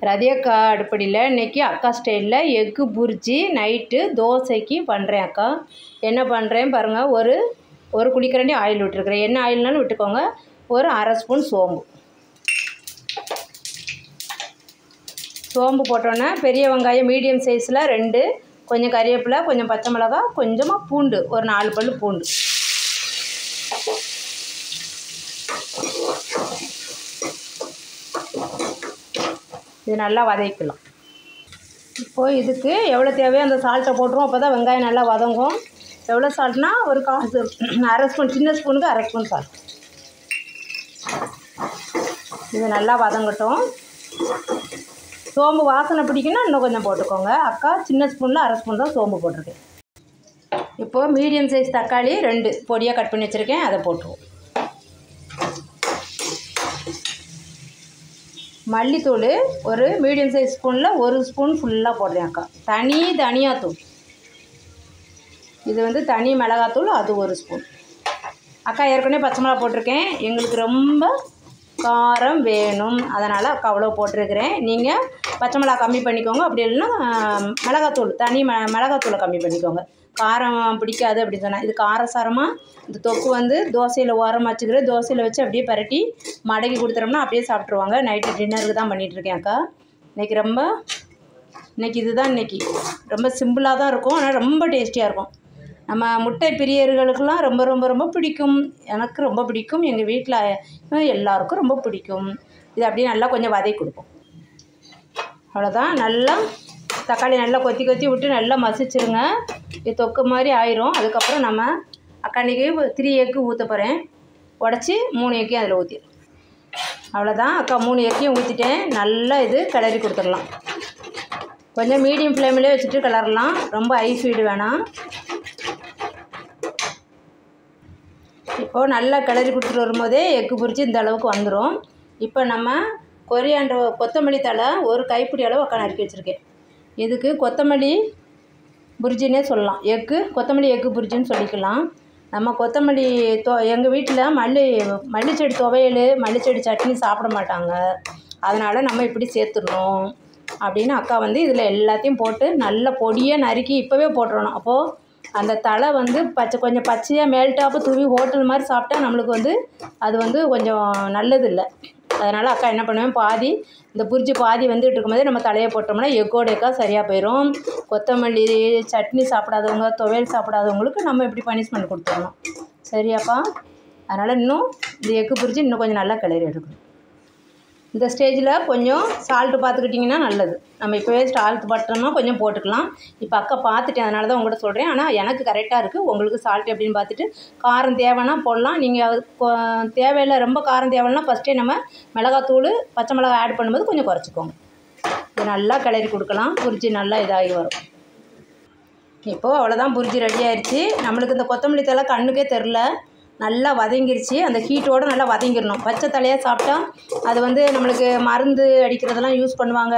ரதியக்கா அடுப்படியில் இன்றைக்கி அக்கா ஸ்டைலில் எக்கு புரிஜி நைட்டு தோசைக்கு பண்ணுறேன் அக்கா. என்ன பண்ணுறேன் பாருங்கள். ஒரு குழிக்கரண்டி ஆயில் விட்டுருக்குறேன். என்ன ஆயில்னாலும் விட்டுக்கோங்க. ஒரு அரை ஸ்பூன் சோம்பு போட்டோன்னே பெரிய வெங்காயம் மீடியம் சைஸில் 2, கொஞ்சம் கறிவேப்பிலை, கொஞ்சம் பச்சை மிளகா, கொஞ்சமாக பூண்டு, ஒரு 4 பல் பூண்டு. இது நல்லா வதக்கலாம். இப்போது இதுக்கு எவ்வளோ தேவையோ அந்த சால்ட்டை போட்டுருவோம். அப்போ தான் வெங்காயம் நல்லா வதங்கும். எவ்வளோ சால்ட்னா ஒரு அரை ஸ்பூன், சின்ன ஸ்பூனுக்கு அரை ஸ்பூன் சால்ட். இது நல்லா வதங்கட்டும். சோம்பு வாசனை பிடிக்குன்னா இன்னும் கொஞ்சம் போட்டுக்கோங்க. அக்கா சின்ன ஸ்பூனில் அரை ஸ்பூன் தான் சோம்பு போட்டிருக்கேன். இப்போது மீடியம் சைஸ் தக்காளி 2 பொடியாக கட் பண்ணி வச்சுருக்கேன். அதை போட்டுருவோம். மல்லித்தூள் ஒரு மீடியம் சைஸ் ஸ்பூனில் 1 ஸ்பூன் ஃபுல்லாக போடுறேன் அக்கா. தனி தனியாத்தூள், இது வந்து தனி மிளகாத்தூள், அது 1 ஸ்பூன். அக்கா ஏற்கனவே பச்சை மிளகா போட்டிருக்கேன். எங்களுக்கு ரொம்ப காரம் வேணும், அதனால் அக்கா அவ்வளோ போட்டிருக்கிறேன். நீங்கள் பச்சை மிளகா கம்மி பண்ணிக்கோங்க. அப்படி இல்லைன்னா மிளகாத்தூள், தனி மிளகாத்தூளை கம்மி பண்ணிக்கோங்க. காரம் பிடிக்காது அப்படின்னு சொன்னால் இது காரசாரமாக இந்த தொக்கு வந்து தோசையில் ஓரமாக வச்சுக்கிறேன். தோசையில் வச்சு அப்படியே பரட்டி மடக்கி கொடுத்துட்டோம்னா அப்படியே சாப்பிட்ருவாங்க. நைட்டு டின்னருக்கு தான் பண்ணிகிட்ருக்கேன் அக்கா. இன்றைக்கி இதுதான் ரொம்ப சிம்பிளாக தான் இருக்கும், ஆனால் ரொம்ப டேஸ்டியாக இருக்கும். நம்ம முட்டை பிரியர்களுக்கெல்லாம் ரொம்ப ரொம்ப ரொம்ப பிடிக்கும். எனக்கு ரொம்ப பிடிக்கும். எங்கள் வீட்டில் எல்லாருக்கும் ரொம்ப பிடிக்கும். இது அப்படியே நல்லா கொஞ்சம் வதக்கி கொடுப்போம். அவ்வளோதான். நல்லா தக்காளி நல்லா கொத்தி விட்டு நல்லா மசிச்சிருங்க. இது தொக்கு மாதிரி ஆயிரும். அதுக்கப்புறம் நம்ம அக்காண்டிக்கு 3 எக்கு ஊற்ற போகிறேன். உடச்சி 3 எக்கையும் அதில் ஊற்றிடும். அவ்வளோதான் அக்கா. 3 எக்கையும் ஊற்றிட்டேன். நல்லா இது கிளறி கொடுத்துடலாம். கொஞ்சம் மீடியம் ஃப்ளேமிலே வச்சுட்டு கிளறலாம். ரொம்ப ஹை ஸ்பீடு வேணாம். இப்போது நல்லா கிளறி கொடுத்துட்டு வரும்போதே எக்கு புரிச்சு இந்த அளவுக்கு வந்துடும். இப்போ நம்ம கொத்தமல்லி தழை ஒரு கைப்பிடி அளவு அக்கா நறுக்கி வச்சுருக்கேன். இதுக்கு கொத்தமல்லி புரிஜின்னே சொல்லலாம். கொத்தமல்லி எக்கு புரிஜின்னு சொல்லிக்கலாம். நம்ம கொத்தமல்லி எங்கள் வீட்டில் மல்லிச்செடி துவையல், மல்லிச்செடி சட்னி சாப்பிட மாட்டாங்க. அதனால் நம்ம இப்படி சேர்த்துடணும் அப்படின்னு அக்கா வந்து இதில் எல்லாத்தையும் போட்டு நல்ல பொடியாக நறுக்கி இப்போவே போட்டுடணும். அப்போது அந்த தழை வந்து கொஞ்சம் பச்சையாக மேல்டாப்பு தூவி ஹோட்டல் மாதிரி சாப்பிட்டா நம்மளுக்கு வந்து அது வந்து கொஞ்சம் நல்லது இல்லை. அதனால் அக்கா என்ன பண்ணுவேன், இந்த புரிஜி பாதி வந்துட்டு இருக்கும்போதே நம்ம தலையை போட்டோம்னா எக்கோட எக்கா சரியாக போயிடும். கொத்தமல்லி சட்னி சாப்பிடாதவங்க, துவையல் சாப்பிடாதவங்களுக்கு நம்ம இப்படி பனிஷ்மெண்ட் கொடுத்துடணும். சரியாப்பா? அதனால் இன்னும் இந்த எக்கு புரிஜி இன்னும் கொஞ்சம் நல்லா கிளறி எடுக்கணும். இந்த ஸ்டேஜில் கொஞ்சம் சால்ட்டு பார்த்துக்கிட்டிங்கன்னா நல்லது. நம்ம இப்போவே சால்ட் பட்டோம்னா கொஞ்சம் போட்டுக்கலாம். இப்போ அக்கா பார்த்துட்டேன், அதனால தான் உங்கள்கிட்ட சொல்கிறேன். ஆனால் எனக்கு கரெக்டாக இருக்குது. உங்களுக்கு சால்ட் எப்படின்னு பார்த்துட்டு காரம் தேவைன்னா போடலாம். நீங்கள் தேவையில்லை, ரொம்ப காரம் தேவைன்னா ஃபஸ்ட்டே நம்ம மிளகாத்தூள், பச்சை மிளகாய் ஆட் பண்ணும்போது கொஞ்சம் குறைச்சிக்கோங்க. இது நல்லா கிளறி கொடுக்கலாம். புரிஜி நல்லா இதாகி வரும். இப்போது அவ்வளோதான், புரிஜி ரெடி ஆயிடுச்சு. நம்மளுக்கு இந்த கொத்தமல்லி தழை கண்ணுக்கே தெரில, நல்லா வதங்கிருச்சு. அந்த ஹீட்டோடு நல்லா வதங்கிடணும். பச்சை தலையாக சாப்பிட்டா அது வந்து நம்மளுக்கு மருந்து அடிக்கிறதெல்லாம் யூஸ் பண்ணுவாங்க.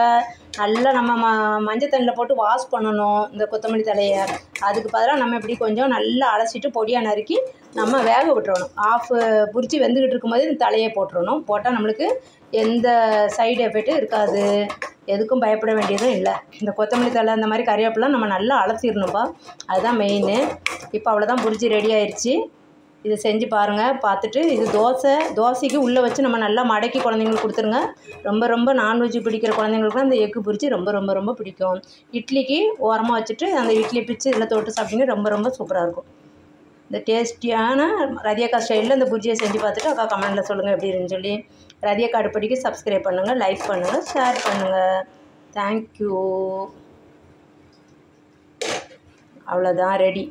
நல்லா நம்ம மஞ்சள் தண்ணியில் போட்டு வாஷ் பண்ணணும் இந்த கொத்தமல்லி தலையை. அதுக்கு பதிலாக நம்ம இப்படி கொஞ்சம் நல்லா அலசிட்டு பொடியாக நறுக்கி நம்ம வேக விட்டுறணும். புரிச்சு வெந்துக்கிட்டு இருக்கும்போது இந்த தலையை போட்டுறணும். போட்டால் நம்மளுக்கு எந்த சைடு எஃபெக்ட்டும் இருக்காது. எதுக்கும் பயப்பட வேண்டியதும் இல்லை. இந்த கொத்தமல்லி தழை இந்த மாதிரி கறிவேப்பிலாம் நம்ம நல்லா அலசிடணும்ப்பா, அதுதான் மெயின். இப்போ அவ்வளோதான், புரிஜி ரெடி ஆயிடுச்சு. இதை செஞ்சு பாருங்கள். பார்த்துட்டு இது தோசைக்கு உள்ளே வச்சு நம்ம நல்லா மடக்கி குழந்தைங்களுக்கு கொடுத்துருங்க. ரொம்ப ரொம்ப நான்வெஜ் பிடிக்கிற குழந்தைங்களுக்குலாம் இந்த எக்கு புரிஜி ரொம்ப ரொம்ப ரொம்ப பிடிக்கும். இட்லிக்கு ஓரமாக வச்சுட்டு அந்த இட்லி பிச்சு இதில் தொட்டு சாப்பிட்டிங்கன்னா ரொம்ப ரொம்ப சூப்பராக இருக்கும். இந்த டேஸ்டியான ரதியக்கா ஸ்டைலில் இந்த புரிஜியை செஞ்சு பார்த்துட்டு அக்கா கமெண்டில் சொல்லுங்கள் எப்படி இருக்குன்னு சொல்லி. ரதியக்கா அடுப்படிக்கு சப்ஸ்கிரைப் பண்ணுங்கள், லைக் பண்ணுங்கள், ஷேர் பண்ணுங்கள். தேங்க்யூ. அவ்வளோதான், ரெடி.